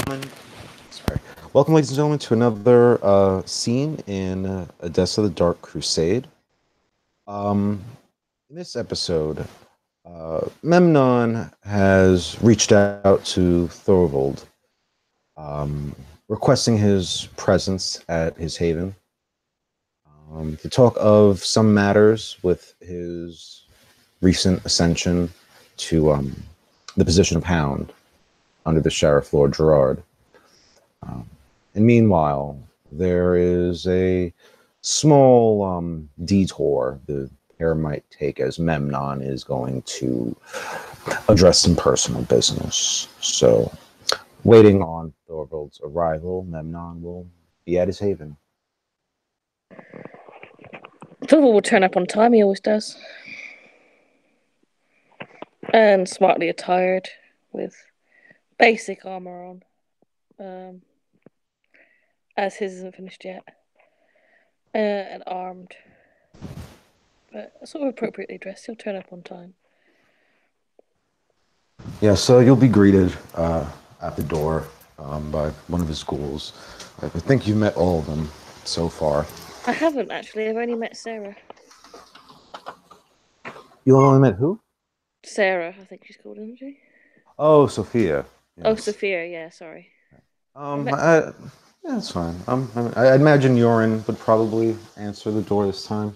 gentlemen. Sorry. Welcome, ladies and gentlemen, to another scene in Odessa: The Dark Crusade. In this episode, Memnon has reached out to Thorvald, requesting his presence at his haven to talk of some matters with his recent ascension to the position of Hound under the Sheriff Lord Gerard. And meanwhile, there is a small detour the pair might take as Memnon is going to address some personal business. So, waiting on Thorvald's arrival, Memnon will be at his haven. Thorvald will turn up on time, he always does. And smartly attired, with basic armour on. As his isn't finished yet. And armed. But sort of appropriately dressed, he'll turn up on time. Yeah, so you'll be greeted at the door by one of his ghouls. I think you've met all of them so far. I haven't, actually. I've only met Sarah. You only met who? Sarah, I think she's called, isn't she? Oh, Sophia. Yes. Oh, Sophia, yeah, sorry. Yeah, that's fine. I imagine Yorin would probably answer the door this time.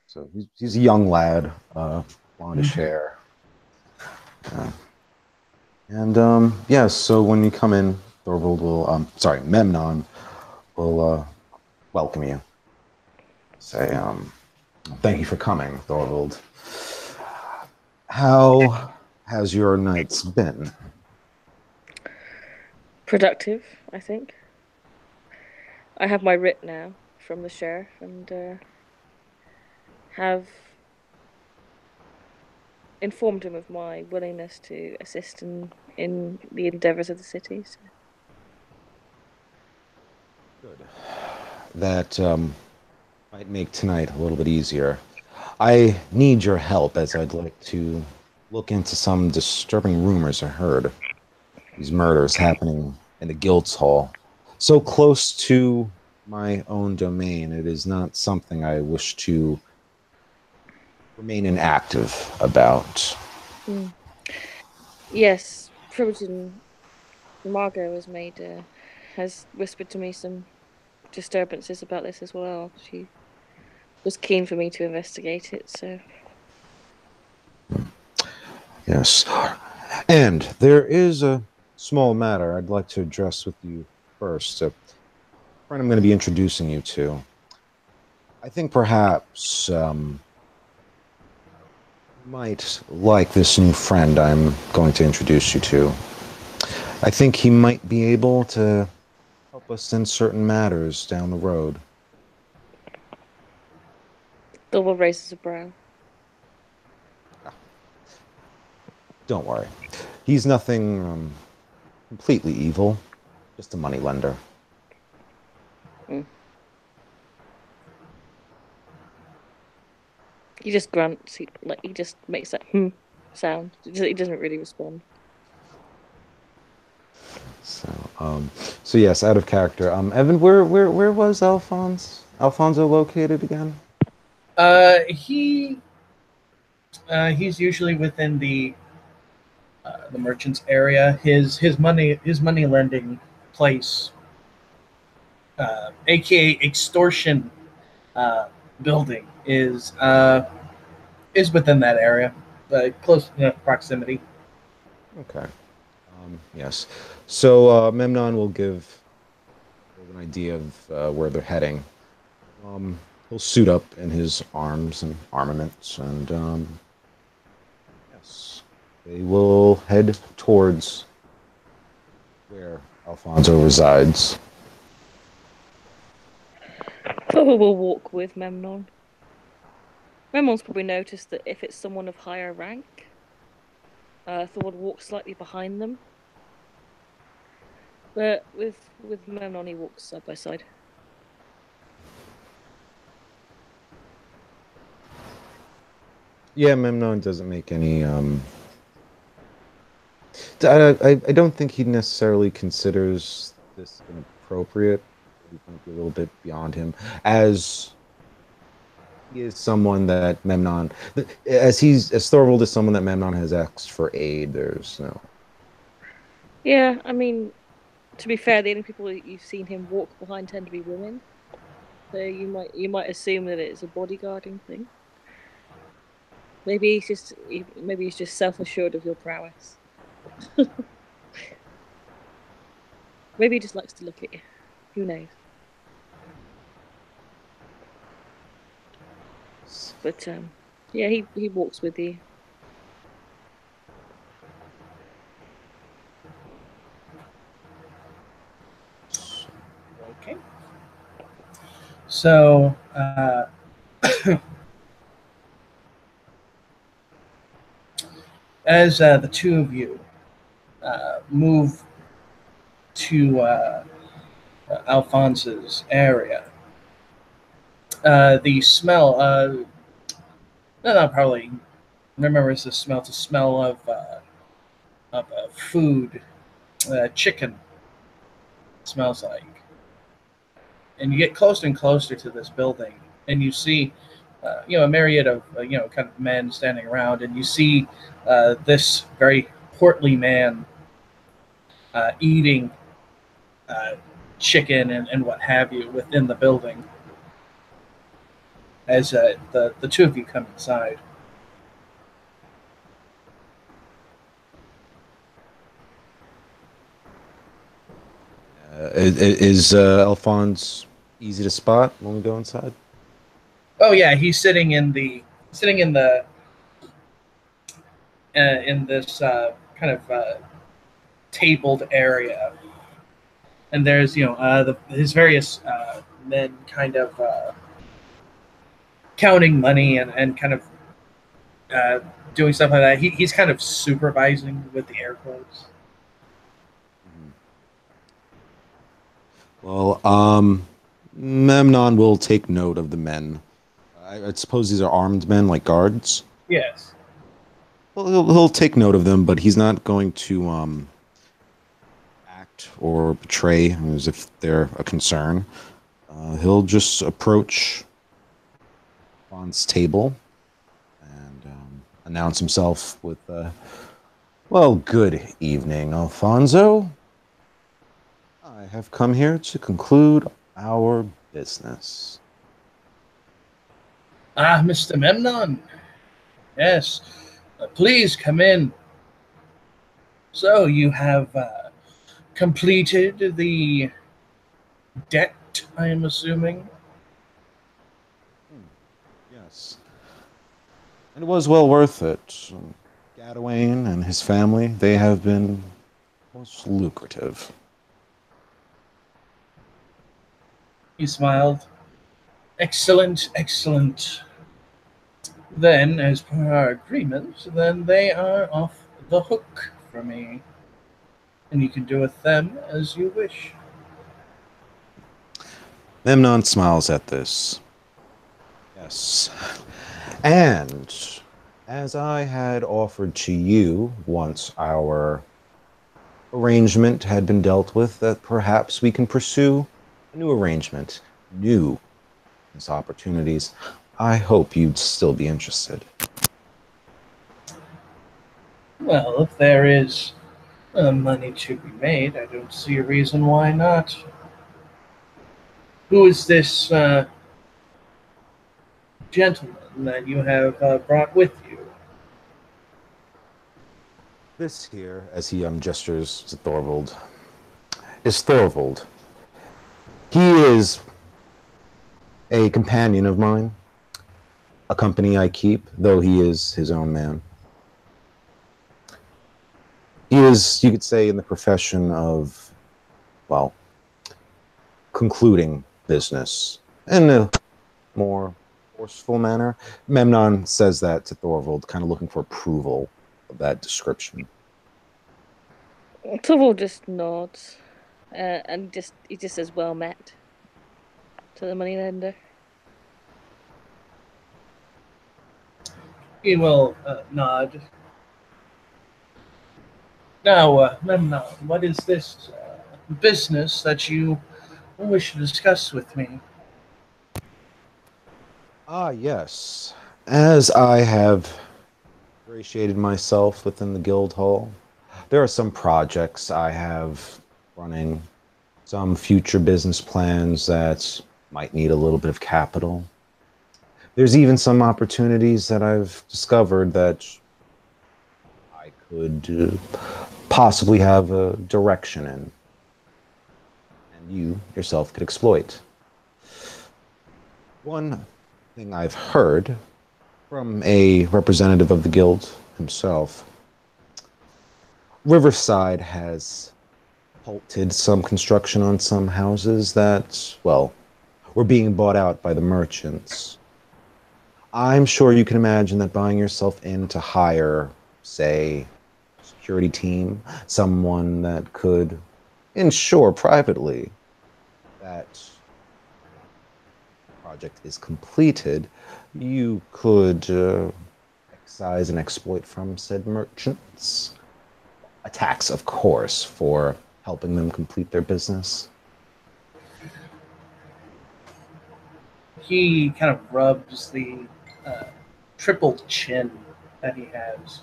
So he's a young lad, blondish hair. Yeah, so when you come in, Thorvald will, Memnon will welcome you. Say, thank you for coming, Thorvald. How has your nights been? Productive, I think. I have my writ now from the sheriff and have informed him of my willingness to assist in the endeavours of the city. So. Good. That might make tonight a little bit easier. I need your help as I'd like to look into some disturbing rumors I heard. These murders happening in the Guild's Hall. So close to my own domain, it is not something I wish to remain inactive about. Yes, Tributin Margot has whispered to me some disturbances about this as well. She was keen for me to investigate it, so... Yes. And there is a small matter I'd like to address with you first. A friend I'm going to be introducing you to. I think perhaps you might like this new friend I'm going to introduce you to. I think he might be able to help us in certain matters down the road. Thorvald raises a brow. Don't worry. He's nothing completely evil. Just a moneylender. He just grunts. He just makes that sound. He doesn't really respond. So yes, out of character. Evan, where was Alfonso located again? He's usually within the merchants area. His money lending place, aka extortion building, is within that area, close proximity. Okay. Yes. So Memnon will give an idea of where they're heading. He'll suit up in his arms and armaments, and yes, they will head towards where Alfonso resides. Thorvald will walk with Memnon. Memnon's probably noticed that if it's someone of higher rank, Thorvald walks slightly behind them. But with Memnon, he walks side by side. Yeah, Memnon doesn't make any I don't think he necessarily considers this inappropriate. It might be a little bit beyond him, as he is someone that Memnon, as Thorvald is someone that Memnon has asked for aid. There's no. Yeah, I mean, to be fair, the only people that you've seen him walk behind tend to be women. So you might assume that it's a bodyguarding thing. Maybe he's just self assured of your prowess. Maybe he just likes to look at you. Who knows? But yeah, he walks with you. Okay. So, as the two of you move to Alphonse's area, the smell, no, probably remembers the smell. It's a smell of food, chicken. It smells like, and you get closer and closer to this building, and you see, a myriad of kind of men standing around, and you see this very portly man eating uh, chicken and what have you within the building. As the two of you come inside. Is Alphonse easy to spot when we go inside? Oh yeah, he's sitting in this kind of tabled area, and there's his various men kind of counting money and kind of uh, doing stuff like that. He's kind of supervising with the air quotes. Well, Memnon will take note of the men. I suppose these are armed men, like guards. Yes. Well, he'll take note of them, but he's not going to act or betray as if they're a concern. He'll just approach Bond's table and announce himself with, well, good evening, Alfonso. I have come here to conclude our business. Ah, Mr. Memnon. Yes. Please come in. So you have completed the debt, I am assuming? Yes. And it was well worth it. Gadawain and his family, they have been most lucrative. He smiled. Excellent, excellent. Then, as per our agreement, then they are off the hook for me. And you can do with them as you wish. Memnon smiles at this. Yes. And as I had offered to you once our arrangement had been dealt with, that perhaps we can pursue a new arrangement, new opportunities. I hope you'd still be interested. Well, if there is money to be made, I don't see a reason why not. Who is this gentleman that you have brought with you? This here, as he gestures to Thorvald, is Thorvald. He is a companion of mine, a company I keep, though he is his own man. He is, you could say, in the profession of, well, concluding business in a more forceful manner. Memnon says that to Thorvald, kind of looking for approval of that description. Thorvald just nods, and he just says "well met" to the moneylender. He will nod. Now, Memnon, what is this business that you wish to discuss with me? Ah, yes. As I have ingratiated myself within the guild hall, there are some projects I have running, some future business plans that might need a little bit of capital. There's even some opportunities that I've discovered that I could possibly have a direction in, and you yourself could exploit. One thing I've heard from a representative of the guild himself, Riverside has halted some construction on some houses that, well, were being bought out by the merchants. I'm sure you can imagine that buying yourself in to hire, say, a security team, someone that could ensure privately that the project is completed, you could excise and exploit from said merchants. A tax, of course, for helping them complete their business. He kind of rubs the triple chin that he has.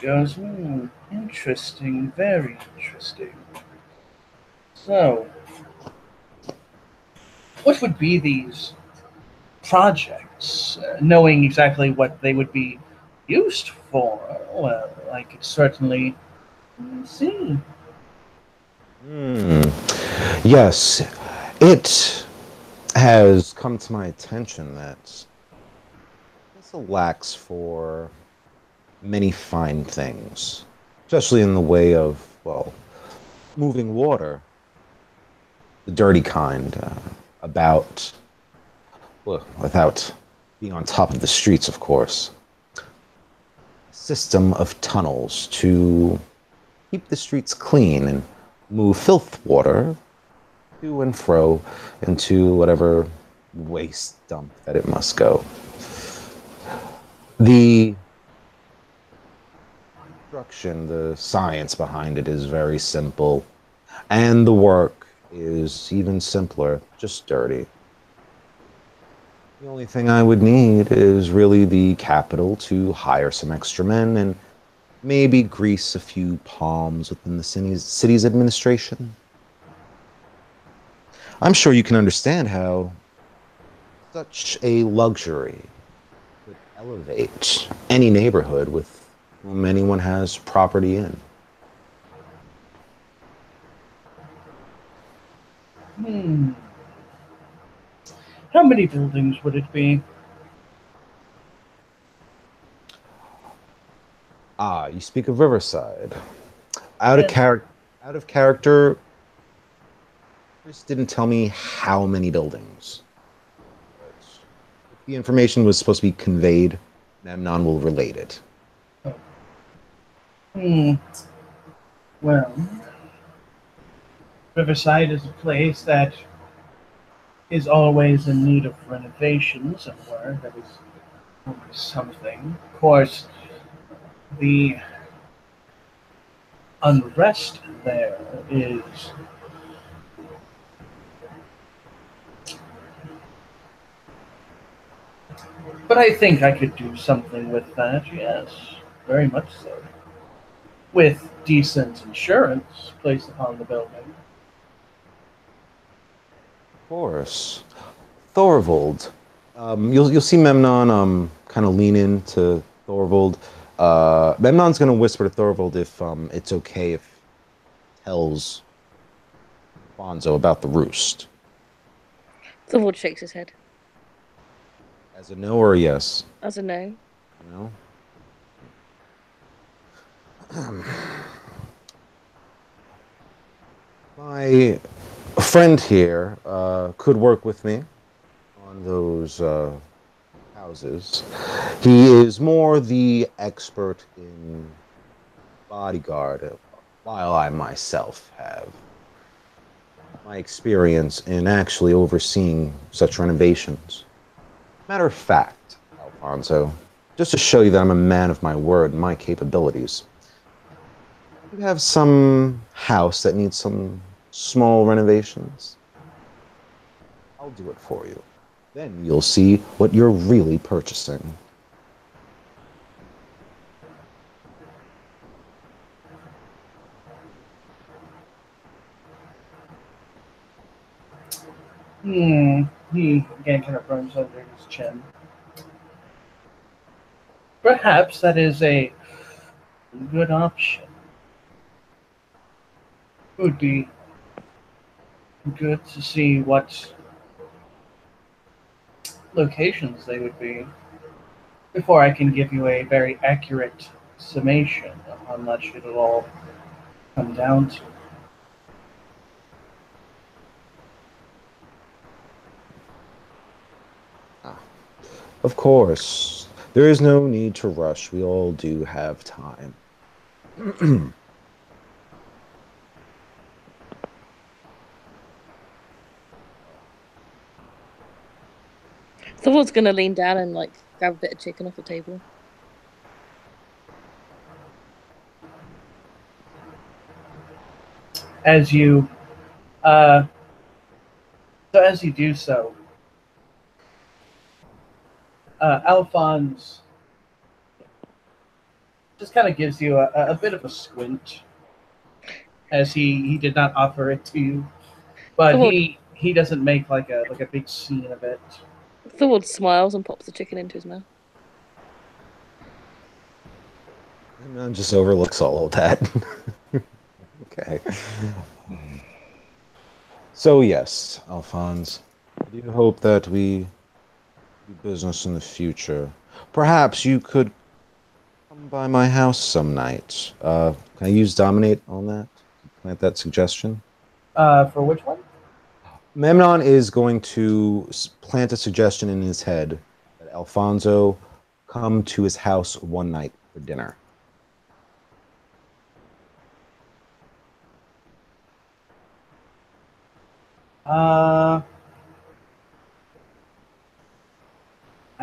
Goes, interesting, very interesting. So, what would be these projects? Knowing exactly what they would be used for, well, I could certainly see. Hmm. Yes, it has come to my attention that this lacks for many fine things, especially in the way of, well, moving water, the dirty kind, about, well, without being on top of the streets, of course. A system of tunnels to keep the streets clean and move filth water to and fro into whatever waste dump that it must go. The construction, the science behind it is very simple, and the work is even simpler, just dirty. The only thing I would need is really the capital to hire some extra men and maybe grease a few palms within the city's administration. I'm sure you can understand how such a luxury would elevate any neighborhood with whom anyone has property in. Hmm. How many buildings would it be? Ah, you speak of Riverside. Out of Yes. out of character, Chris didn't tell me how many buildings. But if the information was supposed to be conveyed, Memnon will relate it. Hmm. Well, Riverside is a place that is always in need of renovation somewhere. That is always something. Of course, the unrest there is but I think I could do something with that, yes. Very much so. With decent insurance placed upon the building. Of course. Thorvald. You'll see Memnon kind of lean into Thorvald. Memnon's gonna whisper to Thorvald if it's okay if he tells Bonzo about the roost. Thorvald shakes his head. As a no or a yes? As a no. No? My friend here could work with me on those houses. He is more the expert in bodyguard, while I myself have my experience in actually overseeing such renovations. Matter of fact, Alfonso, just to show you that I'm a man of my word and my capabilities, You have some house that needs some small renovations. I'll do it for you. Then you'll see what you're really purchasing. He again kind of runs under his chin. Perhaps that is a good option. It would be good to see what locations they would be before I can give you a very accurate summation of how much it'll all come down to. Of course, there is no need to rush. We all do have time. Thor's gonna lean down and like grab a bit of chicken off the table. As you as you do so, Alphonse just kind of gives you a bit of a squint, as he did not offer it to you, but Thor, he doesn't make like a big scene of it. Thor smiles and pops the chicken into his mouth. And just overlooks all of that. Okay. So yes, Alphonse, I do hope that we do business in the future. Perhaps you could come by my house some night. Can I use Dominate on that? Plant that suggestion? For which one? Memnon is going to plant a suggestion in his head that Alfonso come to his house one night for dinner.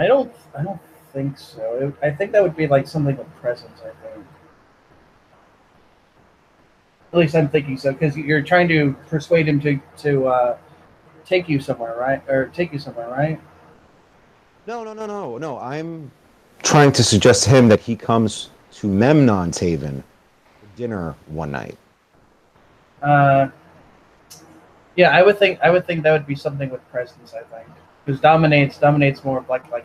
I don't think so. I think that would be like something with presents. I think. At least I'm thinking so, because you're trying to persuade him to take you somewhere, right? Or take you somewhere, right? No. I'm trying to suggest to him that he comes to Memnon's Haven for dinner one night. Yeah, I would think that would be something with presence. I think because dominates more of like a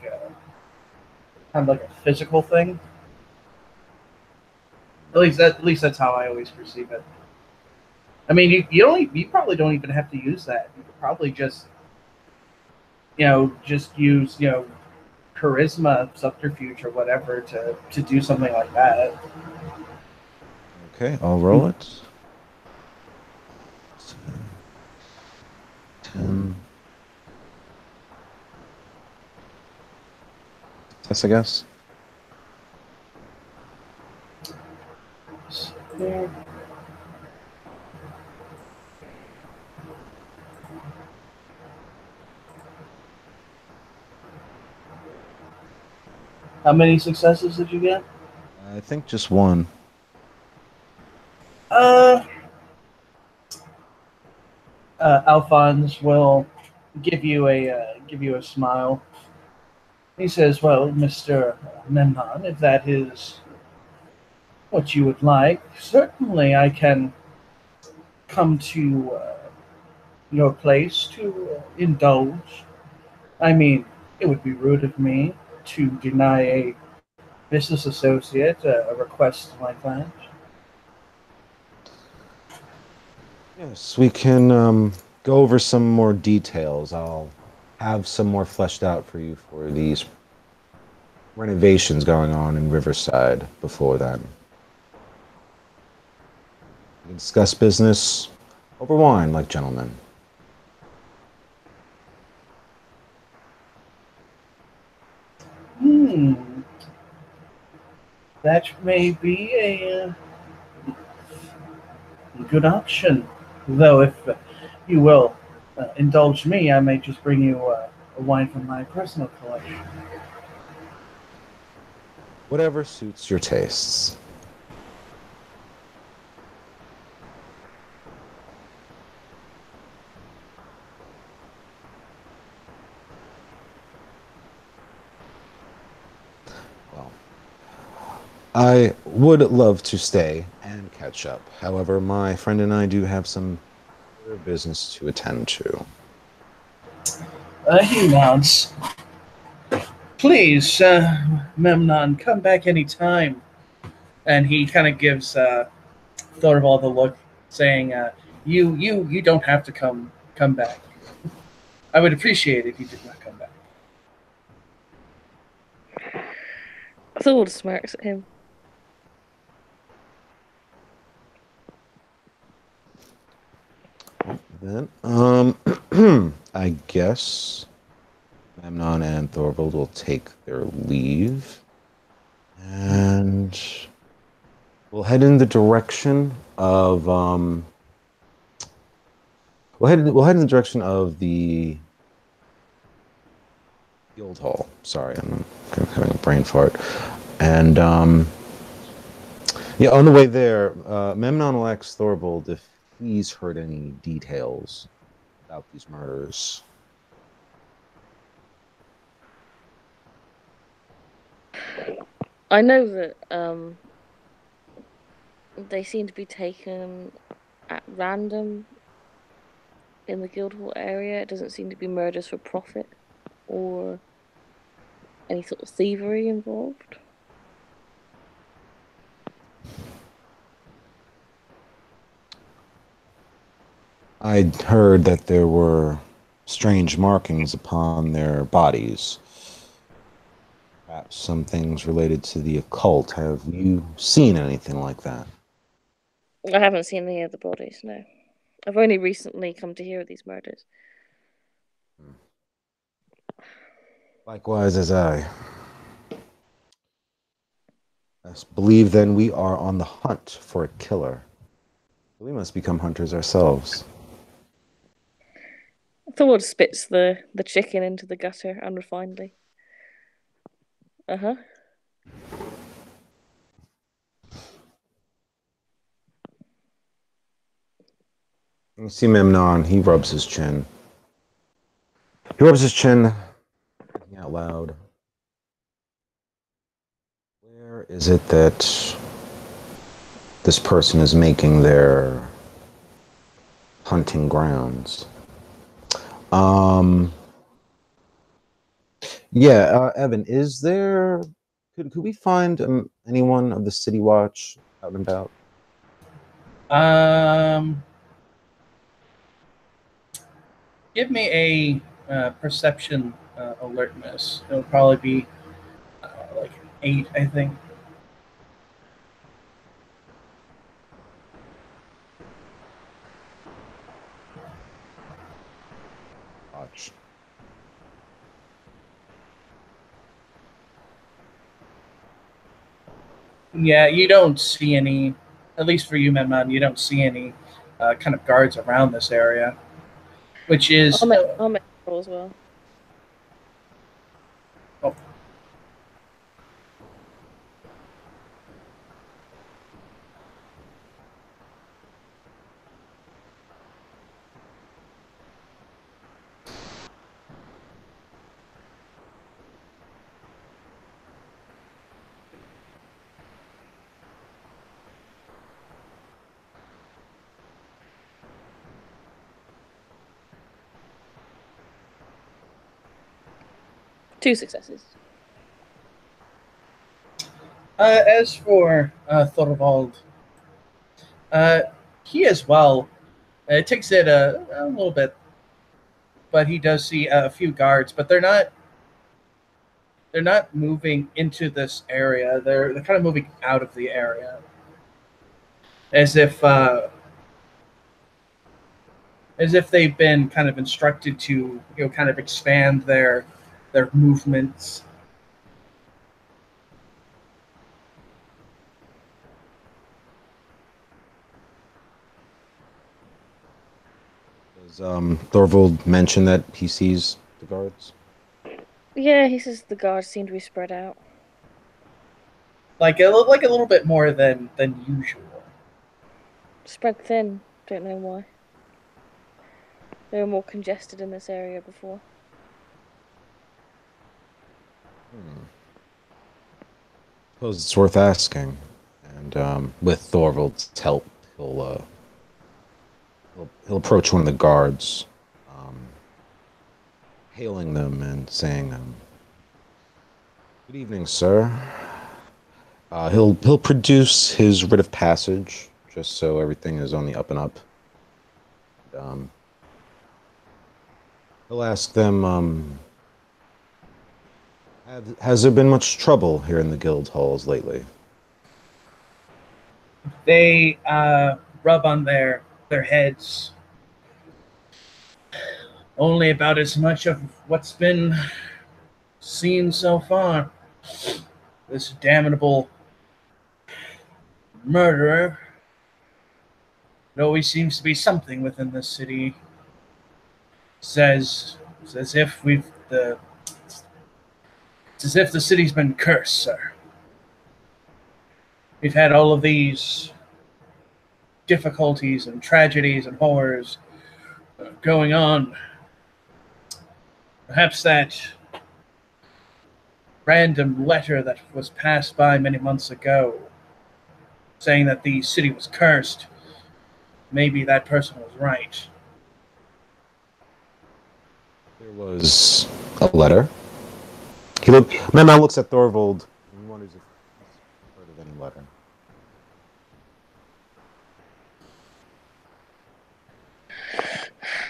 kind of like a physical thing. At least that's how I always perceive it. I mean, you probably don't even have to use that. You could probably just just use charisma, subterfuge, or whatever to do something like that. Okay, I'll roll it. 10. Success, I guess. How many successes did you get? I think just one. Alphonse will give you a smile. He says, "Well, Mr. Memnon, if that is what you would like, certainly I can come to your place to indulge. I mean, it would be rude of me to deny a business associate a request like that." Yes, we can go over some more details. I'll have some more fleshed out for you for these renovations going on in Riverside before then. We can discuss business over wine like gentlemen. That may be a good option. Though, if you will indulge me, I may just bring you a wine from my personal collection. Whatever suits your tastes. I would love to stay and catch up. However, my friend and I do have some other business to attend to. He nods. Please, Memnon, come back anytime. And he kind of gives Thorvald a look, saying, "You don't have to come back. I would appreciate it if you did not come back." Thor smirks at him. Then, I guess Memnon and Thorvald will take their leave, and we'll head in the direction of we'll head in the direction of the old hall. Sorry, I'm kind of having a brain fart. And yeah, on the way there, Memnon will ask Thorvald if he's heard any details about these murders. I know that they seem to be taken at random in the Guildhall area. It doesn't seem to be murders for profit or any sort of thievery involved. I'd heard that there were strange markings upon their bodies. Perhaps some things related to the occult. Have you seen anything like that? I haven't seen any of the bodies, no. I've only recently come to hear of these murders. Likewise as I. I believe then we are on the hunt for a killer. We must become hunters ourselves. Thor spits the chicken into the gutter unrefinedly. Uh-huh. You see Memnon, he rubs his chin. He rubs his chin, thinking out loud. Where is it that this person is making their hunting grounds? Yeah, Evan, is there... Could we find anyone of the City Watch out and about? Give me a perception alertness. It'll probably be like 8, I think. Watch. Yeah, you don't see any, at least for you, Memnon, you don't see any kind of guards around this area, which is. I'll make a roll as well. Oh. Two successes. As for Thorvald, he as well. It takes it a little bit, but he does see a few guards, but they're not. They're not moving into this area. They're kind of moving out of the area, as if they've been kind of instructed to kind of expand their movements. Does Thorvald mention that he sees the guards? Yeah, he says the guards seem to be spread out. Like a little bit more than usual. Spread thin. Don't know why. They were more congested in this area before. suppose it's worth asking. And with Thorvald's help, he'll approach one of the guards, um, hailing them and saying, "Good evening, sir." He'll produce his writ of passage, just so everything is on the up and up. Um, he'll ask them, has there been much trouble here in the guild halls lately? They rub on their heads. Only about as much of what's been seen so far. This damnable murderer. It always seems to be something within this city. Says it's as if it's as if the city's been cursed, sir. We've had all of these difficulties and tragedies and horrors going on. Perhaps that random letter that was passed by many months ago saying that the city was cursed, maybe that person was right. There was a letter. Memnon looks at Thorvald and wonders if he's heard of any letter.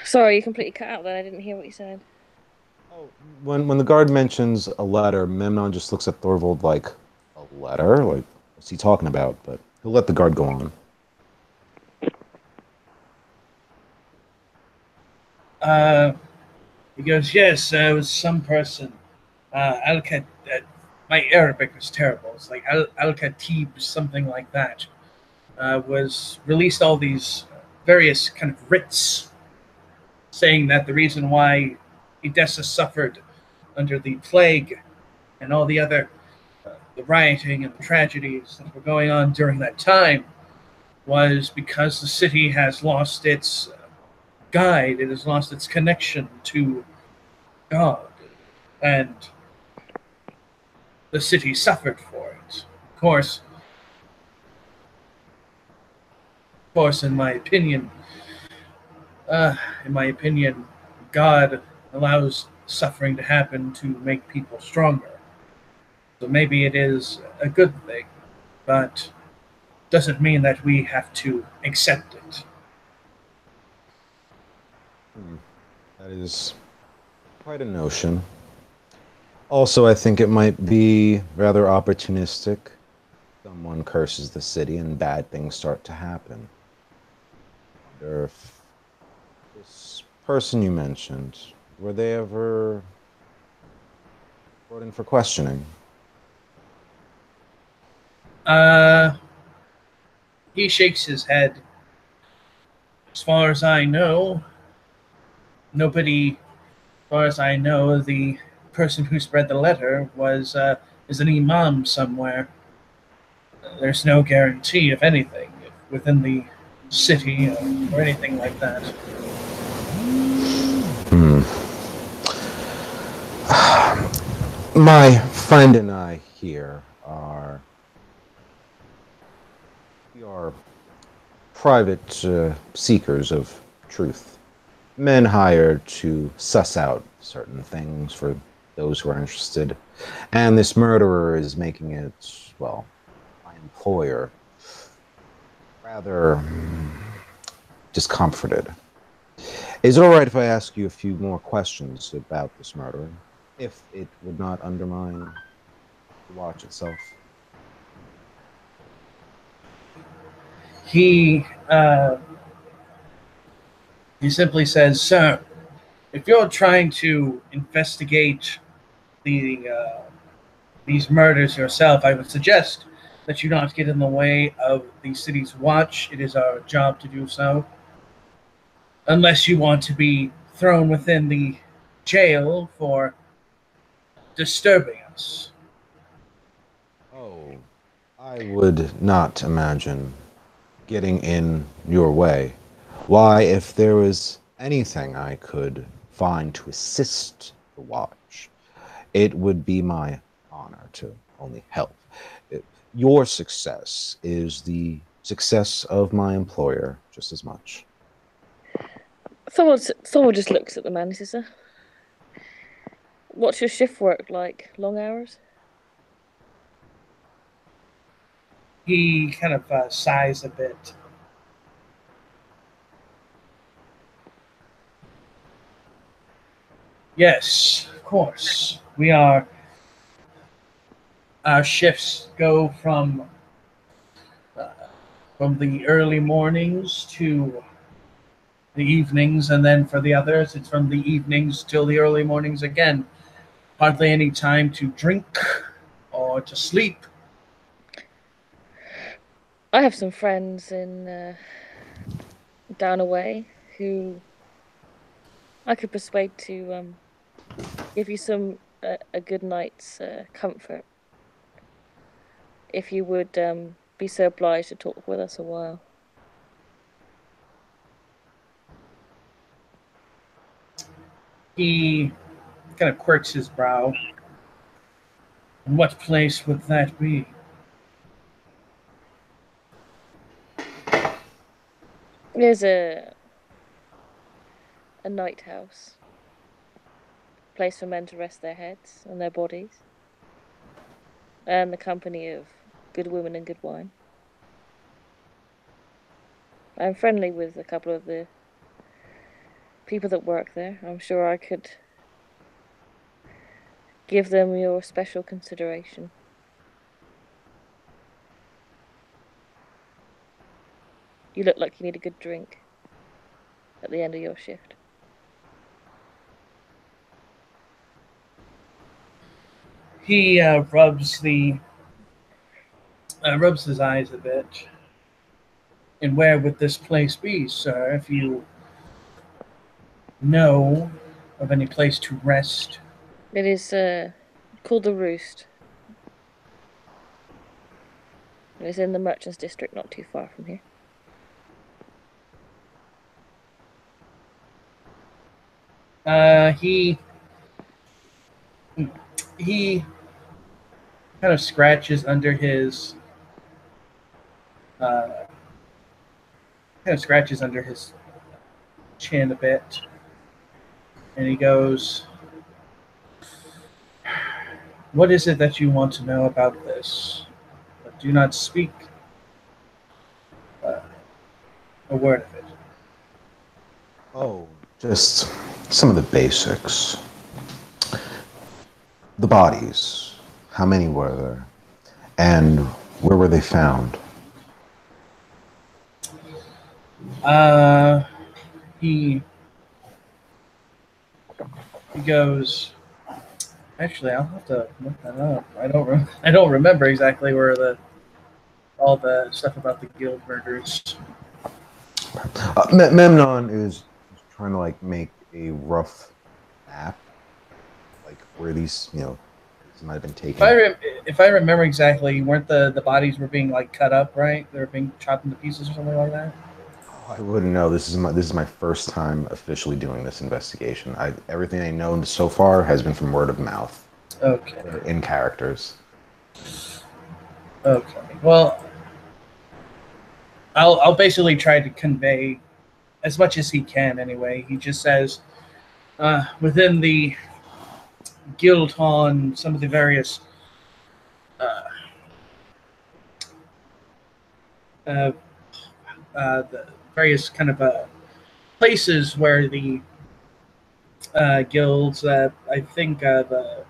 Sorry, you completely cut out there. I didn't hear what you said. Oh, when the guard mentions a letter, Memnon just looks at Thorvald like, a letter? Like, what's he talking about? But he'll let the guard go on. He goes, yes, it was some person. My Arabic was terrible. It's like Al-Khatib, something like that. Was released all these various kind of writs saying that the reason why Edessa suffered under the plague and all the other the rioting and the tragedies that were going on during that time was because the city has lost its guide, it has lost its connection to God, and the city suffered for it. Of course, in my opinion, God allows suffering to happen to make people stronger. So maybe it is a good thing, but doesn't mean that we have to accept it. That is quite a notion. Also, I think it might be rather opportunistic. Someone curses the city and bad things start to happen. I wonder if this person you mentioned, were they ever brought in for questioning? He shakes his head. As far as I know, nobody. As far as I know, the person who spread the letter is an imam somewhere. There's no guarantee of anything within the city or anything like that. My friend and I here we are private seekers of truth. Men hired to suss out certain things for those who are interested. And this murderer is making it, well, my employer rather discomforted. Is it all right if I ask you a few more questions about this murder, if it would not undermine the watch itself? He simply says, "Sir, if you're trying to investigate these murders yourself, I would suggest that you not get in the way of the city's watch. It is our job to do so. Unless you want to be thrown within the jail for disturbing us." Oh, I would not imagine getting in your way. Why, if there was anything I could find to assist the watch, it would be my honor to only help. your success is the success of my employer just as much. Thor just looks at the man. He says, "What's your shift work like? Long hours?" He kind of sighs a bit. Yes, of course. Our shifts go from the early mornings to the evenings, and then for the others, it's from the evenings till the early mornings again. Hardly any time to drink or to sleep. I have some friends in down away who I could persuade to give you some a good night's comfort if you would be so obliged to talk with us a while. He kind of quirks his brow. And what place would that be? There's a night house, place for men to rest their heads and their bodies, and the company of good women and good wine. I'm friendly with a couple of the people that work there. I'm sure I could give them your special consideration. You look like you need a good drink at the end of your shift. He rubs his eyes a bit. And where would this place be, sir, if you know of any place to rest? It is called the Roost. It is in the Merchants District, not too far from here. He kind of scratches under his chin a bit, and he goes, "What is it that you want to know about this? But do not speak a word of it." Oh, just some of the basics. The bodies, how many were there? And where were they found? He goes, "Actually, I'll have to look that up. I don't remember exactly where all the stuff about the guild murders." Memnon is trying to like make a rough map, like where these might have been taken. If I remember exactly, weren't the bodies were being like cut up, right? They were being chopped into pieces or something like that. I wouldn't know. This is my first time officially doing this investigation. Everything I know so far has been from word of mouth. Okay. In characters. Okay. Well, I'll basically try to convey as much as he can. Anyway, he just says within the guild hall and some of the various the various kind of places where the guilds, I think the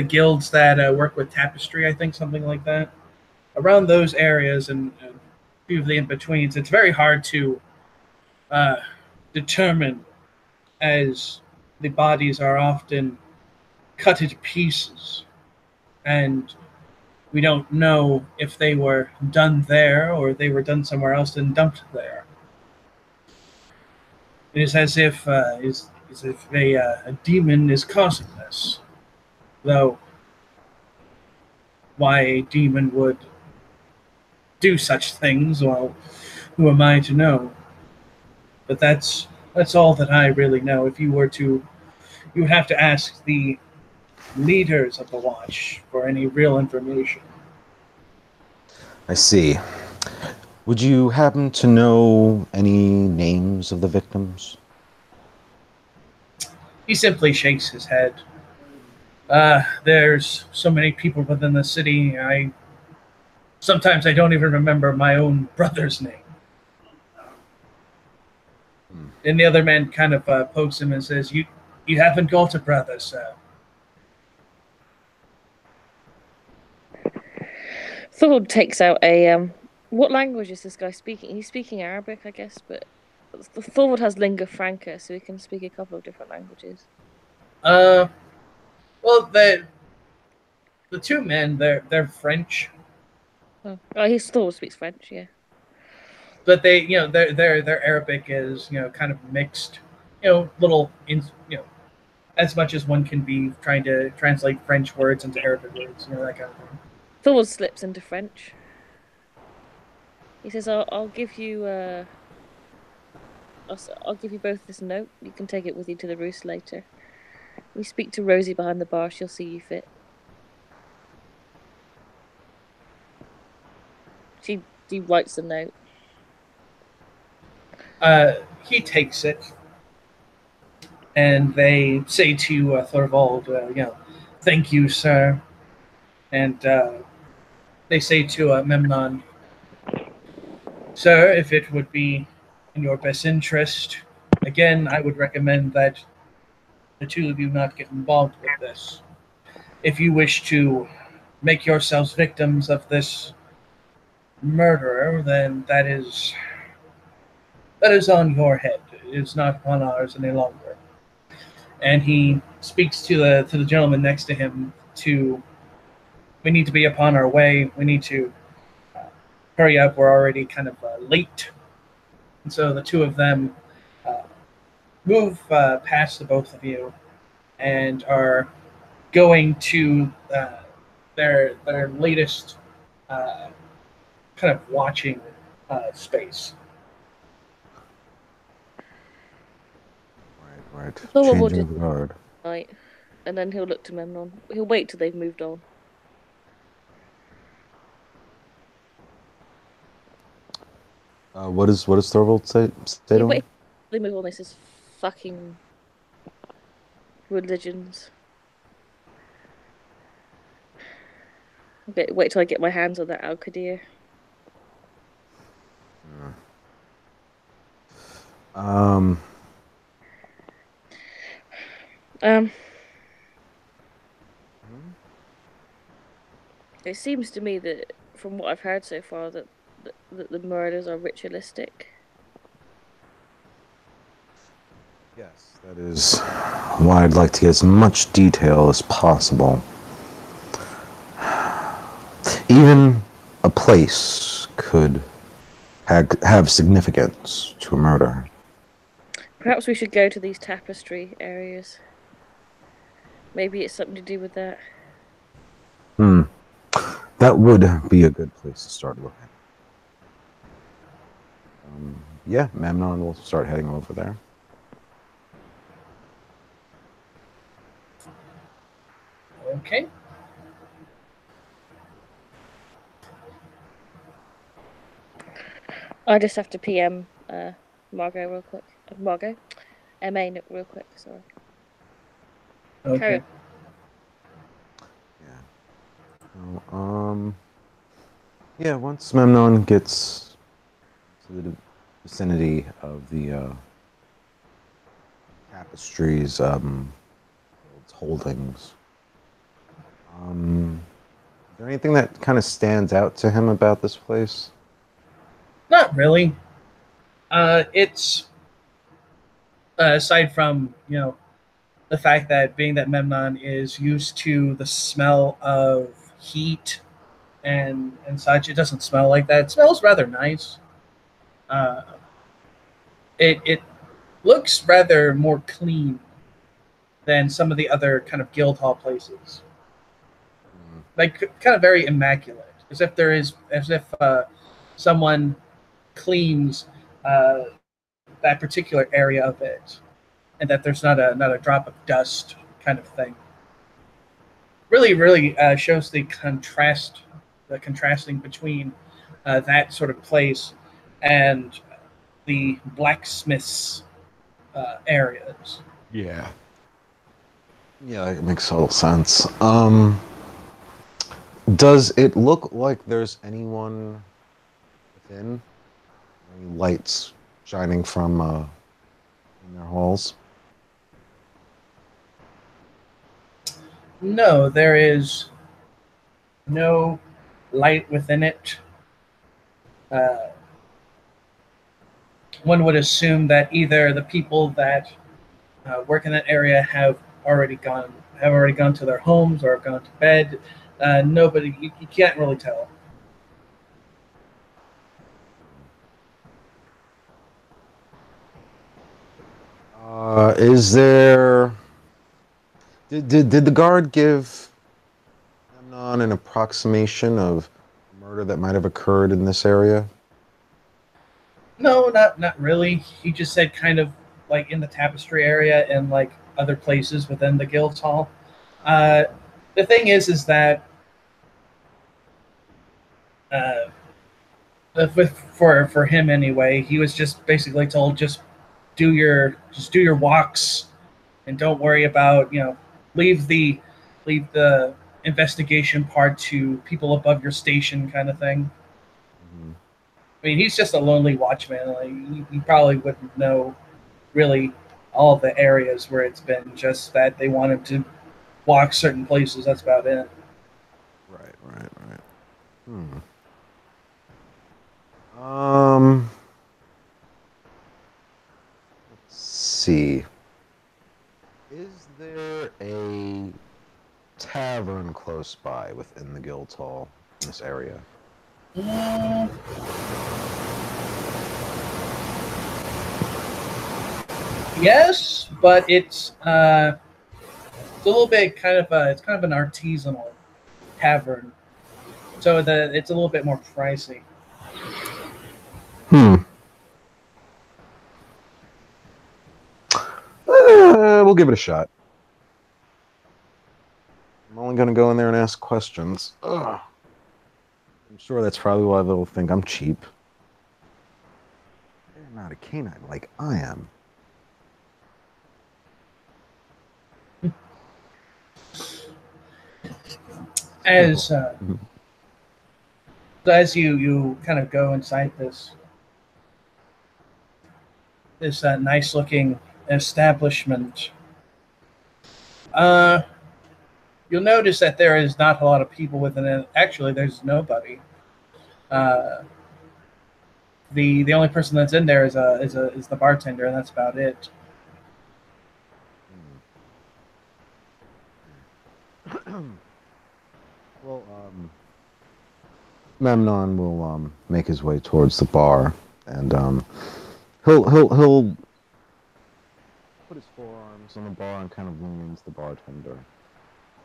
guilds that work with tapestry, I think something like that, around those areas and a few of the in-betweens, it's very hard to determine, as the bodies are often cut into pieces, and we don't know if they were done there or they were done somewhere else and dumped there. It is as if a demon is causing this. Though, why a demon would do such things, well, who am I to know? But that's all that I really know. If you were to, you would have to ask the leaders of the Watch for any real information. I see. Would you happen to know any names of the victims? He simply shakes his head. There's so many people within the city. Sometimes I don't even remember my own brother's name. And the other man kind of pokes him and says, "You haven't got a brother, sir." Thorwald takes out a what language is this guy speaking? He's speaking Arabic, I guess, but Thorwald has lingua franca, so he can speak a couple of different languages. Well, the two men, they're French, Oh, Thorwald speaks French, yeah. but their Arabic is kind of mixed, as much as one can be trying to translate French words into Arabic words, that kind of thing. Thorwald slips into French. He says, "I'll give you I'll give you both this note. You can take it with you to the roost later. We speak to Rosie behind the bar. She'll see you fit." She writes the note. He takes it, and they say to Thorvald, "Thank you, sir." And they say to Memnon, "Sir, if it would be in your best interest, again, I would recommend that the two of you not get involved with this. If you wish to make yourselves victims of this murderer, then that is on your head. It is not on ours any longer." And he speaks to the gentleman next to him we need to be upon our way. We need to hurry up. We're already kind of late. And so the two of them move past the both of you and are going to their latest kind of watching space. Right. Thorwald will Changing just guard. right, and then he'll look to Memnon. He'll wait till they've moved on. What does Thorvald say to him? Wait till they move on. This is fucking religions. Okay, wait till I get my hands on that Al-Qadir. It seems to me that, from what I've heard so far, that the murders are ritualistic. Yes, that is why I'd like to get as much detail as possible. Even a place could have significance to a murder. Perhaps we should go to these tapestry areas. Maybe it's something to do with that. That would be a good place to start looking. Yeah, Memnon will start heading over there. Okay. I just have to PM Margot real quick. Margot? MA real quick, sorry. Okay. Yeah, once Memnon gets to the vicinity of the tapestries holdings, is there anything that kind of stands out to him about this place? Not really. It's aside from the fact that being that Memnon is used to the smell of heat and such, it doesn't smell like that. It smells rather nice. It looks rather more clean than some of the other kind of guild hall places. Like kind of very immaculate, as if someone cleans that particular area of it, and that there's not a drop of dust kind of thing. really shows the contrasting between that sort of place and the blacksmiths areas. Yeah. Yeah, it makes total sense. Does it look like there's anyone within? Any lights shining from in their halls? No, there is no light within it. Uh, one would assume that either the people that work in that area have already gone to their homes or have gone to bed. Nobody, you can't really tell. Is there? Did the guard give Amnon an approximation of murder that might have occurred in this area? No, not really. He just said kind of like in the tapestry area and like other places within the guild hall. Uh, the thing is that uh, for him anyway, he was just basically told just do your walks and don't worry about leave the leave the investigation part to people above your station kind of thing. Mhm. I mean, he's just a lonely watchman. Like he probably wouldn't know really all the areas where it's been. Just that they want him to walk certain places. That's about it. Right. Um, let's see. Is there a tavern close by within the guild hall in this area? Mm, yes, but it's a little bit it's kind of an artisanal tavern, so it's a little bit more pricey. Hmm. We'll give it a shot. I'm only going to go in there and ask questions. Ugh. I'm sure that's probably why they'll think I'm cheap. They're not a canine like I am. As as you kind of go inside this nice looking establishment, uh, you'll notice that there is not a lot of people within it. Actually, there's nobody. Uh, the only person that's in there is the bartender, and that's about it. Well, Memnon will make his way towards the bar, and he'll put his forearms on the bar and kind of lean into the bartender,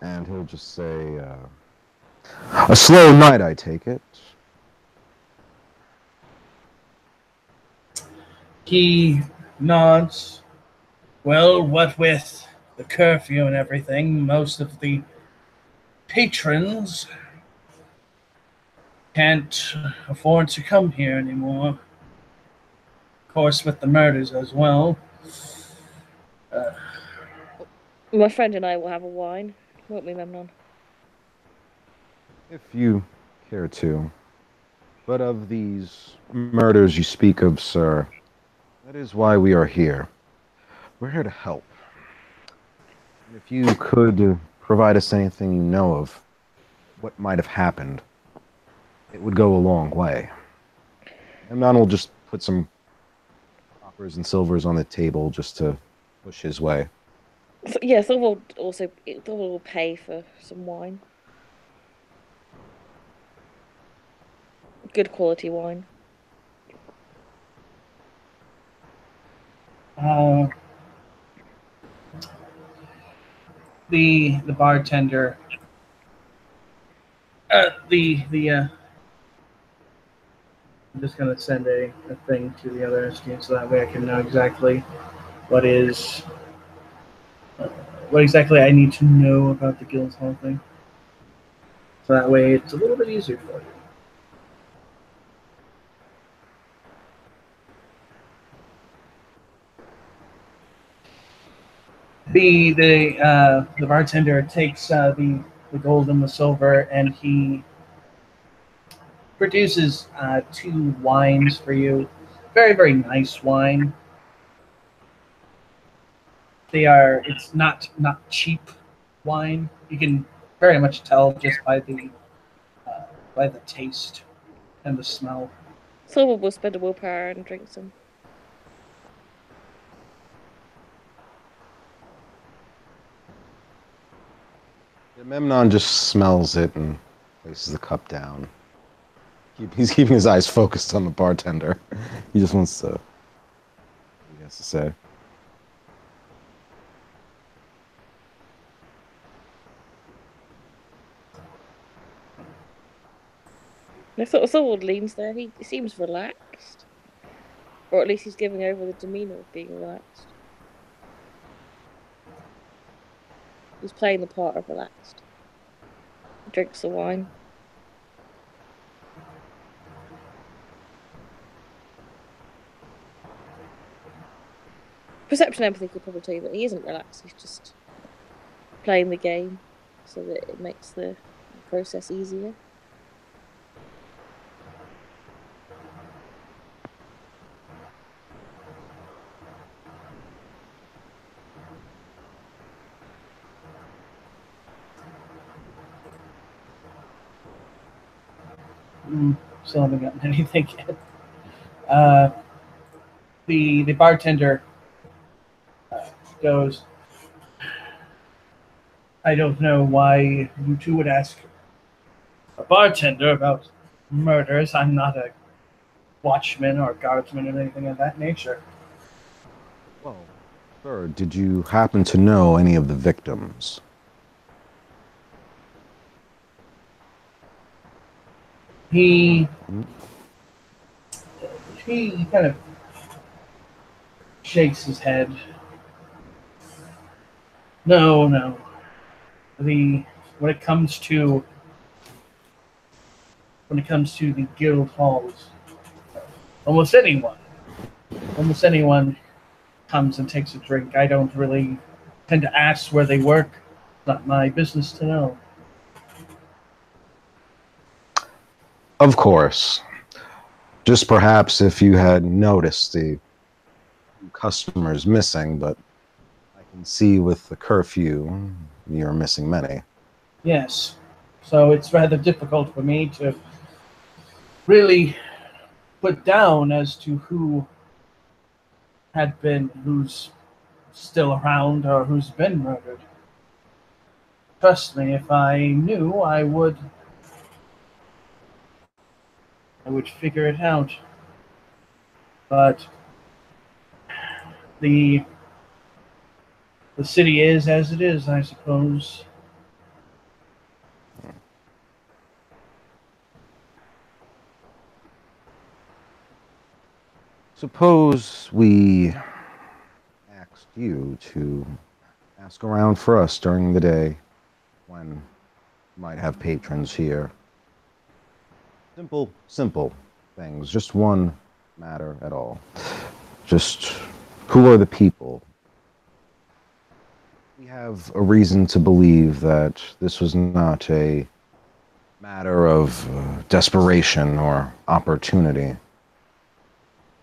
and he'll just say, "A slow night, I take it." He nods. Well, what with the curfew and everything, most of the patrons can't afford to come here anymore. Of course, with the murders as well. Uh, My friend and I will have a wine, won't we, Memnon? If you care to. But of these murders you speak of, sir, that is why we are here. We're here to help. And if you could provide us anything you know of what might have happened, it would go a long way. And Don will just put some coppers and silvers on the table just to push his way. So, yeah, Thorvald will pay for some wine. Good quality wine. The bartender, I'm just gonna send a thing to the other SDN so that way I can know exactly what is what exactly I need to know about the Guildhall thing. So that way it's a little bit easier for you. The bartender takes the gold and the silver, and he produces 2 wines for you. Very, very nice wine. It's not cheap wine. You can very much tell just by the taste and the smell. Silver will spend a willpower and drink some. Yeah, Memnon just smells it and places the cup down. He's keeping his eyes focused on the bartender. He just wants to. What he has to say. I thought Thorwald leans there. He seems relaxed. Or at least he's giving over the demeanour of being relaxed. He's playing the part of relaxed. He drinks the wine. Perception empathy could probably tell you that he isn't relaxed. He's just playing the game so that it makes the process easier. Still haven't gotten anything yet. The bartender goes, I don't know why you two would ask a bartender about murders. I'm not a watchman or guardsman or anything of that nature. Well, sir, did you happen to know any of the victims? He kind of shakes his head. No. When it comes to the guild halls, almost anyone comes and takes a drink. I don't really tend to ask where they work. Not my business to know. Of course. Just perhaps if you had noticed the customers missing, but I can see with the curfew, you're missing many. Yes. So it's rather difficult for me to really put down as to who's still around or who's been murdered. Trust me, if I knew, I would figure it out. But the city is as it is, I suppose. Suppose we asked you to ask around for us during the day when you might have patrons here. Simple things. Just one matter at all. Just who are the people? We have a reason to believe that this was not a matter of desperation or opportunity.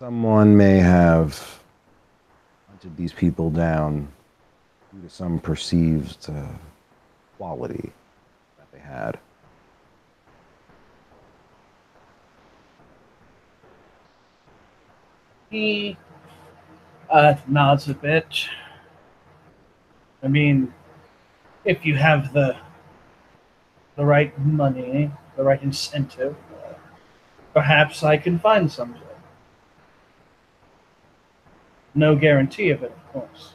Someone may have hunted these people down due to some perceived quality that they had. He nods a bit. I mean, if you have the right money, the right incentive, perhaps I can find something. No guarantee of it, of course.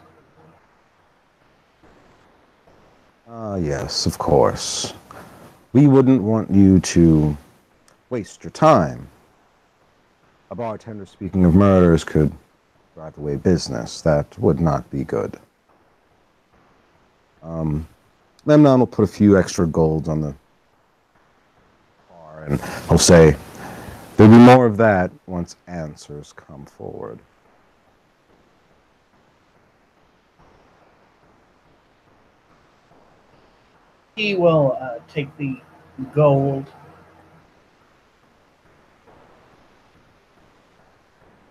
Yes, of course. We wouldn't want you to waste your time. A bartender speaking of murders could drive away business. That would not be good. Memnon will put a few extra golds on the And he'll say, there'll be more of that once answers come forward. He will take the gold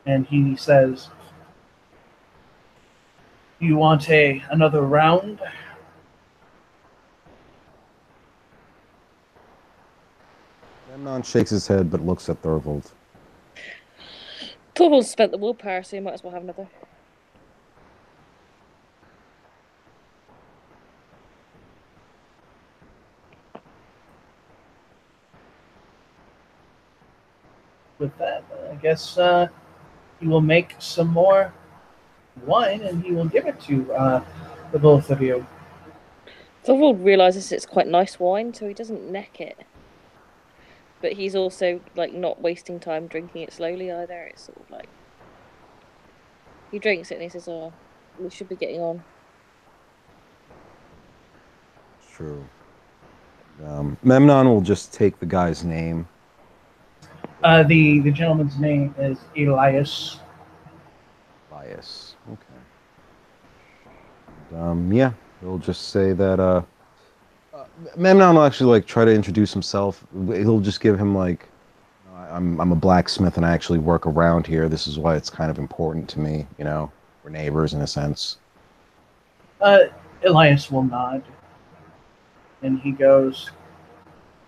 and he says, "You want another round?" Memnon shakes his head but looks at Thorvald. Torvald's spent the willpower, so you might as well have another. With that, I guess he will make some more wine and he will give it to the both of you. Thorvald realizes it's quite nice wine, so he doesn't neck it. But he's also like not wasting time drinking it slowly either. It's sort of like he drinks it and he says, "Oh, we should be getting on." True. Memnon will just take the guy's name. The gentleman's name is Elias. Bias. Okay. And, yeah, he'll just say that. Memnon will actually like try to introduce himself. He'll just give him like, I'm a blacksmith and I actually work around here. This is why it's kind of important to me. You know, we're neighbors in a sense. Elias will nod, and he goes,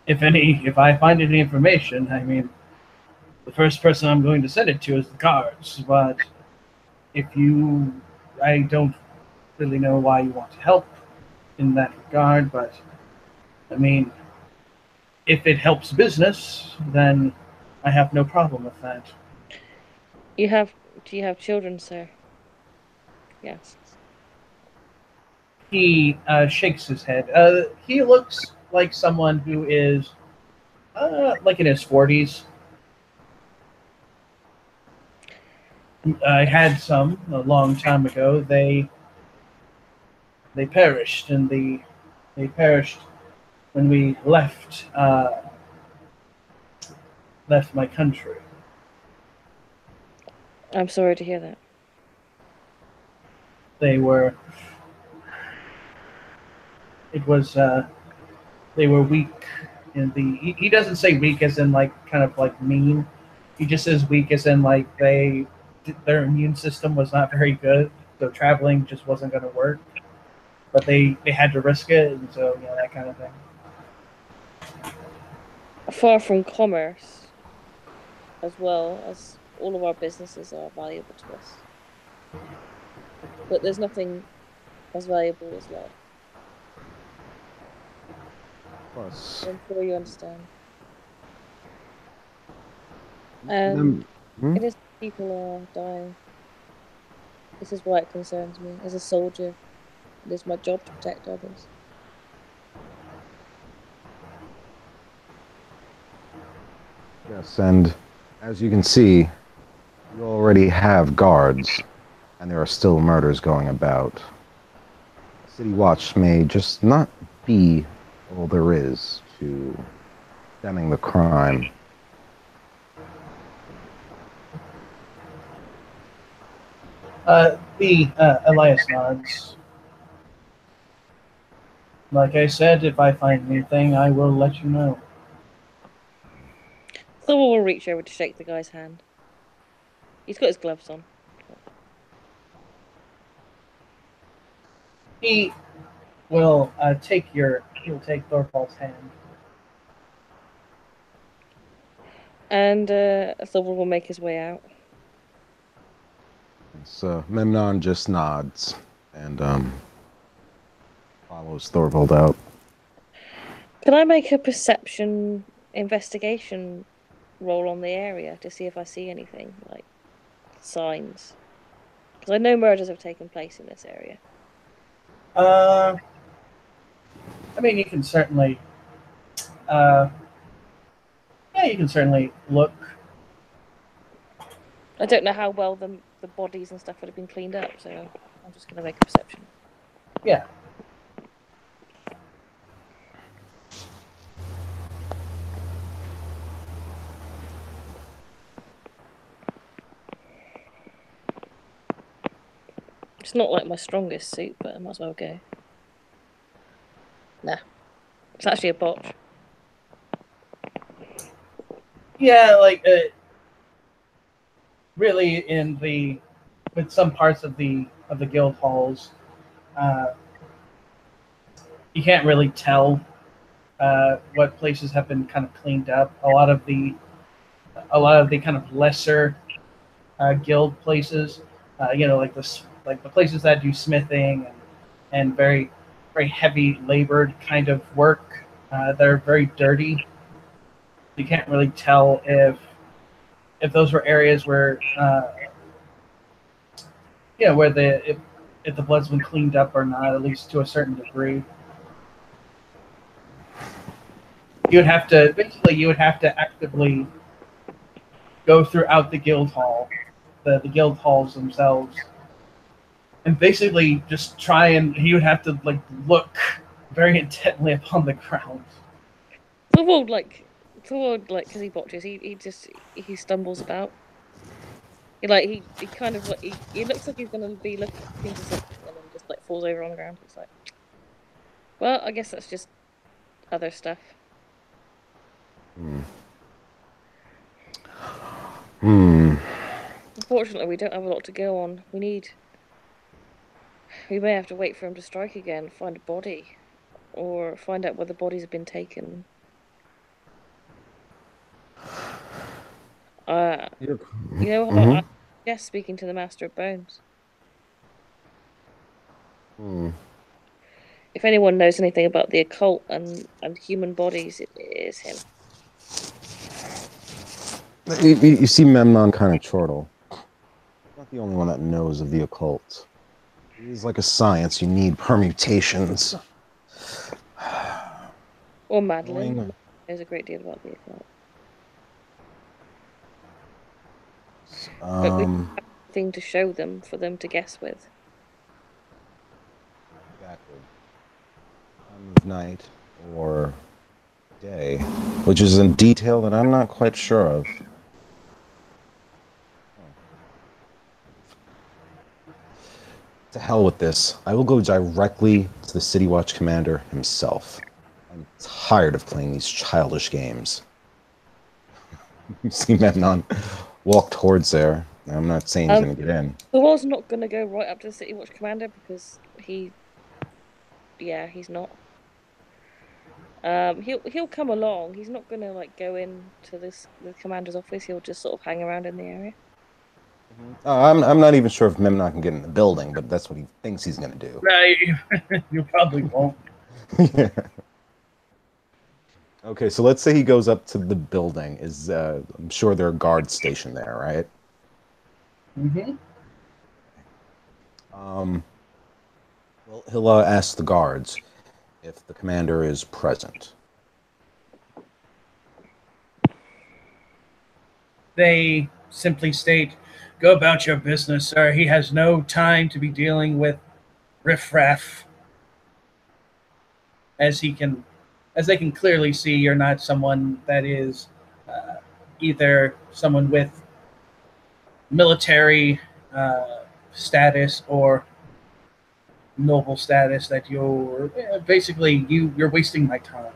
If I find any information, I mean, the first person I'm going to send it to is the guards. But I don't really know why you want to help in that regard, but I mean, if it helps business, then I have no problem with that. Do you have children, sir? Yes. He shakes his head. He looks like someone who is like in his 40s. I had some a long time ago. They perished, and they perished when we left my country. I'm sorry to hear that. They were weak in he doesn't say weak as in like kind of like mean. He just says weak as in like their immune system was not very good, so traveling just wasn't going to work. But they had to risk it, and so that kind of thing. Far from commerce, as well as all of our businesses are valuable to us. But there's nothing as valuable as love. Of course. I'm sure you understand. And it is people are dying. This is why it concerns me. As a soldier, it is my job to protect others. Yes, and as you can see, you already have guards, and there are still murders going about. City Watch may just not be all there is to stemming the crime. Elias nods. Like I said, if I find anything, I will let you know. Thor will reach over to shake the guy's hand. He's got his gloves on. He will he'll take Thorvald's hand. And Thor will make his way out. So Memnon just nods and follows Thorvald out. Can I make a perception investigation roll on the area to see if I see anything, like signs? Because I know murders have taken place in this area. I mean, you can certainly look. I don't know how well the bodies and stuff would have been cleaned up, so I'm just going to make a perception. Yeah. It's not like my strongest suit, but I might as well go. Nah. It's actually a botch. Yeah, like really with some parts of the guild halls, you can't really tell what places have been kind of cleaned up. A lot of the kind of lesser guild places, like the places that do smithing and very very heavy labored kind of work. They're very dirty. You can't really tell if those were areas where where if the blood's been cleaned up or not, at least to a certain degree. You would have to actively go throughout the guild hall, the guild halls themselves, and basically just try and he would have to like look very intently upon the ground. Thorwald, because he botches, he stumbles about. He kind of he looks like he's gonna be looking for something and then just like falls over on the ground. It's like, well, I guess that's just other stuff. Unfortunately, we don't have a lot to go on. We may have to wait for him to strike again, find a body, or find out where the bodies have been taken. You know what? I guess speaking to the Master of Bones. If anyone knows anything about the occult and human bodies, it is him. You see Memnon kind of chortle. Not the only one that knows of the occult. It is like a science. You need permutations. Or Madeline knows a great deal about the occult. But we have nothing to show them for them to guess with. Exactly. Time of night or day, which is a detail that I'm not quite sure of. To hell with this. I will go directly to the City Watch commander himself. I'm tired of playing these childish games. You see Memnon walk towards there. I'm not saying he's going to get in. Thor's not going to go right up to the City Watch commander because he's not. He'll come along. He's not going to like go into the commander's office. He'll just sort of hang around in the area. I'm not even sure if Memnon can get in the building, but that's what he thinks he's going to do. Right. You probably won't. Yeah. Okay, so let's say he goes up to the building. I'm sure there are guards stationed there, right? Well, he'll ask the guards if the commander is present. They simply state, "Go about your business, sir. He has no time to be dealing with riffraff." As they can clearly see, you're not someone that is either someone with military status or noble status. That you're basically you're wasting my time.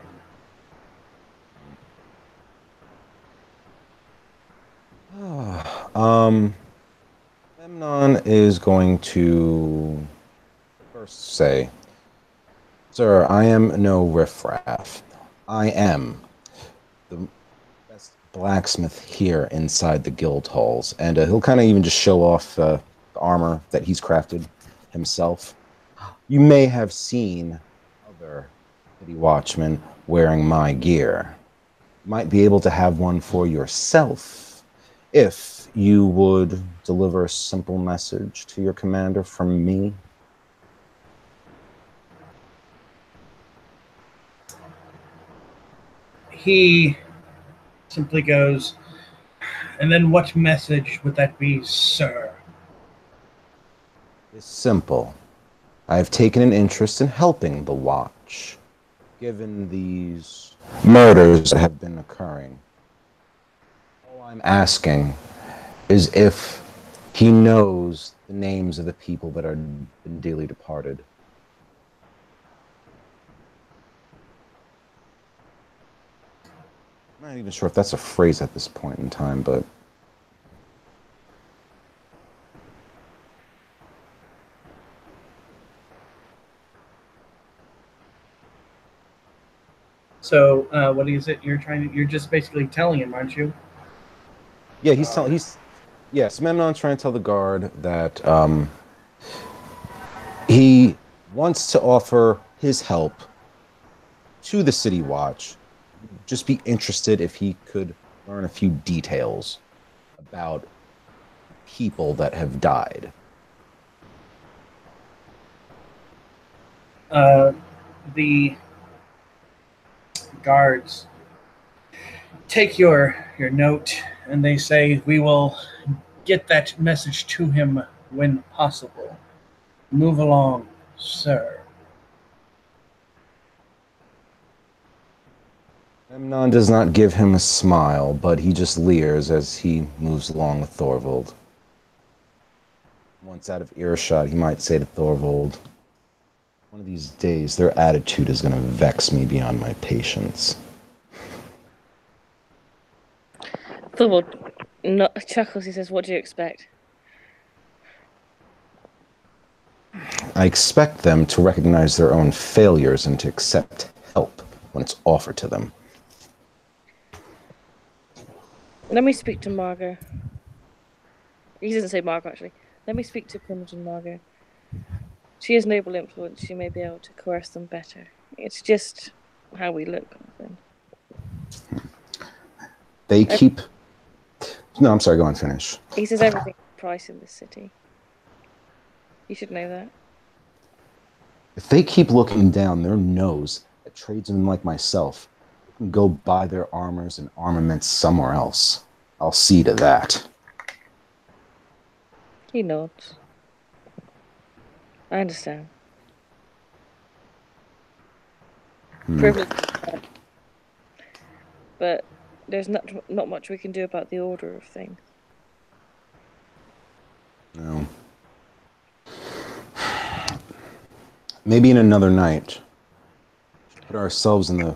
Memnon is going to first say, "Sir, I am no riffraff. I am the best blacksmith here inside the guild halls." And he'll kind of even just show off the armor that he's crafted himself. You may have seen other city watchmen wearing my gear. Might be able to have one for yourself if you would deliver a simple message to your commander from me. He simply goes, "And then what message would that be, sir?" It's simple. I have taken an interest in helping the Watch, given these murders that have been occurring. All I'm asking is if He knows the names of the people that are been dearly departed. I'm not even sure if that's a phrase at this point in time, but So, what is it you're trying to? You're just basically telling him, aren't you? yeah, Memnon's trying to tell the guard that he wants to offer his help to the City Watch. Just be interested if he could learn a few details about people that have died. The guards take your note, and they say we will get that message to him when possible. Move along, sir. Memnon does not give him a smile, but he just leers as he moves along with Thorvald. Once out of earshot, he might say to Thorvald, "One of these days, their attitude is going to vex me beyond my patience." Thorvald chuckles. He says, "What do you expect?" I expect them to recognize their own failures and to accept help when it's offered to them. Let me speak to Margot. He doesn't say Margot, actually. Let me speak to Primogen Margot. She has noble influence. She may be able to coerce them better. It's just how we look, my friend. They keep... No, I'm sorry, go on, finish. He says everything's priced in this city. You should know that. If they keep looking down their nose at tradesmen like myself, they can go buy their armors and armaments somewhere else. I'll see to that. He nods. I understand. Privilege, but there's not much we can do about the order of things. No. Maybe in another night, put ourselves in the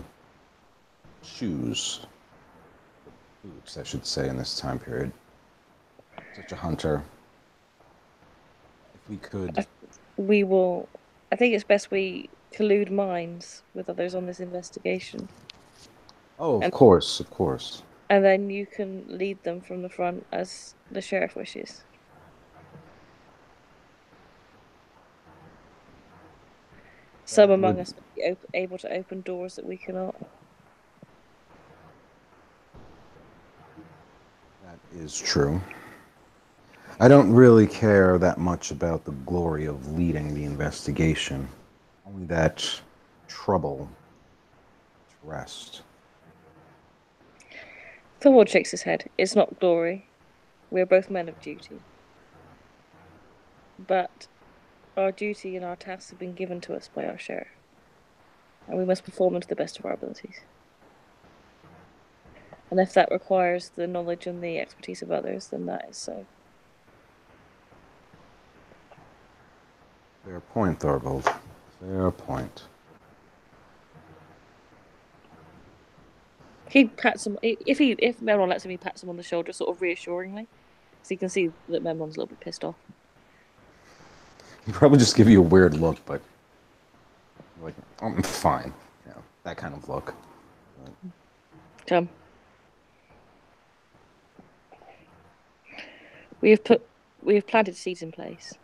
shoes, boots, I should say, in this time period. Such a hunter. If we could... We will... I think it's best we collude minds with others on this investigation. Oh, of course, of course. And then you can lead them from the front as the sheriff wishes. Some among us may be able to open doors that we cannot. That is true. I don't really care that much about the glory of leading the investigation. Only that trouble to rest. Thorwald shakes his head. It's not glory. We are both men of duty. But our duty and our tasks have been given to us by our sheriff. And we must perform them to the best of our abilities. And if that requires the knowledge and the expertise of others, then that is so. Fair point, Thorvald. Fair point. He pats him if Memnon lets him, he pats him on the shoulder, sort of reassuringly, so you can see that Memnon's a little bit pissed off. He'd probably just give you a weird look, but like, oh, I'm fine. You know, that kind of look. But... Come. We have planted seeds in place.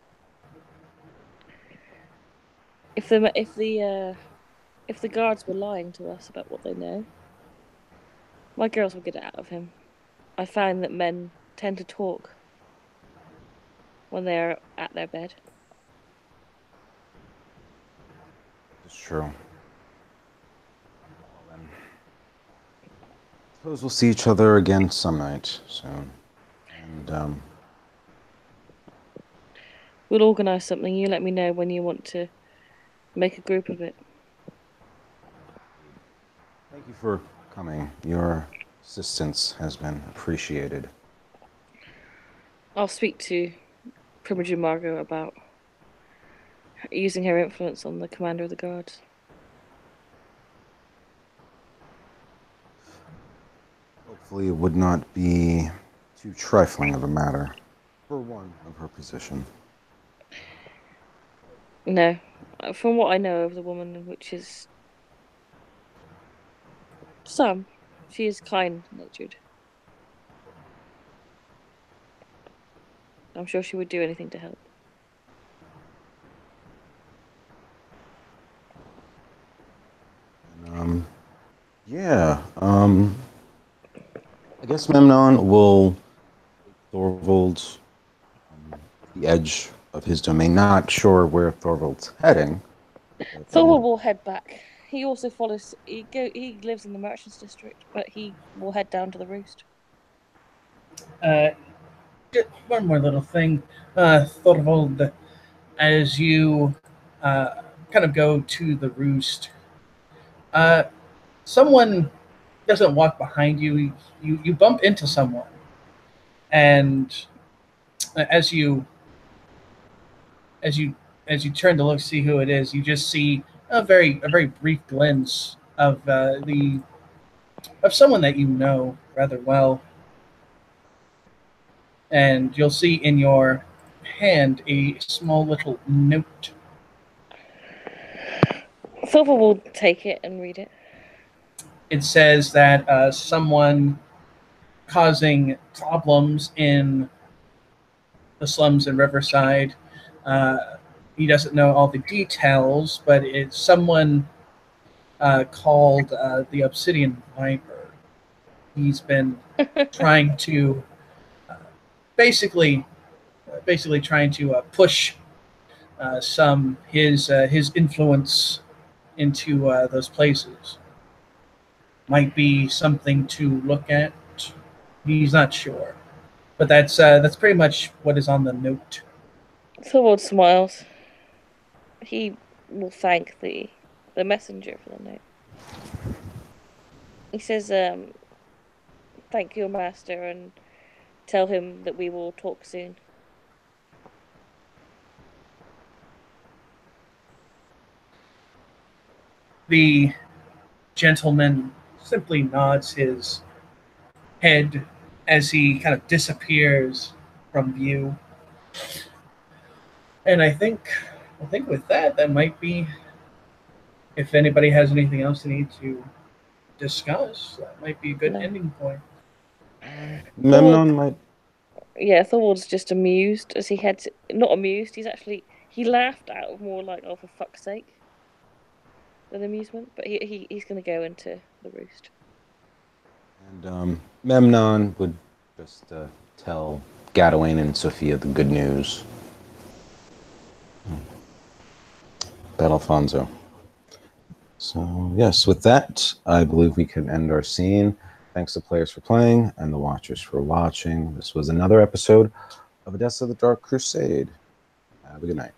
If the guards were lying to us about what they know, my girls will get it out of him. I find that men tend to talk when they're at their bed. It's true. Well, then, suppose we'll see each other again some night soon. And we'll organise something. You let me know when you want to make a group of it. Thank you for coming. Your assistance has been appreciated. I'll speak to Primogen Margot about using her influence on the commander of the guards. Hopefully, it would not be too trifling of a matter for one of her position. No, from what I know of the woman, which is some, she is kind-natured. I'm sure she would do anything to help. And, yeah. I guess Memnon will take Thorvald the edge of his domain. Not sure where Thorvald's heading. Thorvald will head back. He also follows. He lives in the Merchants District, but he will head down to the Roost. Just one more little thing, Thorvald, as you kind of go to the Roost, someone doesn't walk behind you. You bump into someone, and as you as you as you turn to look see who it is, you just see a very brief glimpse of someone that you know rather well, and you'll see in your hand a small little note. Thorvald will take it and read it. It says that someone causing problems in the slums in Riverside. He doesn't know all the details, but it's someone called the Obsidian Viper. He's been trying to basically trying to push his influence into those places. Might be something to look at. He's not sure, but that's pretty much what is on the note. Thorvald smiles. He will thank the messenger for the note. He says, "Thank your master and tell him that we will talk soon." The gentleman simply nods his head as he kind of disappears from view. And I think with that might be, if anybody has anything else they need to discuss, that might be a good ending point. Memnon might. Yeah, Thorvald's just amused as he heads. Not amused. He laughed out of more like, "Oh, for fuck's sake," than amusement. But he's going to go into the Roost. And Memnon would just tell Gadawain and Sophia the good news about Alfonso. So, yes, with that, I believe we can end our scene. Thanks to players for playing and the watchers for watching. This was another episode of Odessa the Dark Crusade. Have a good night.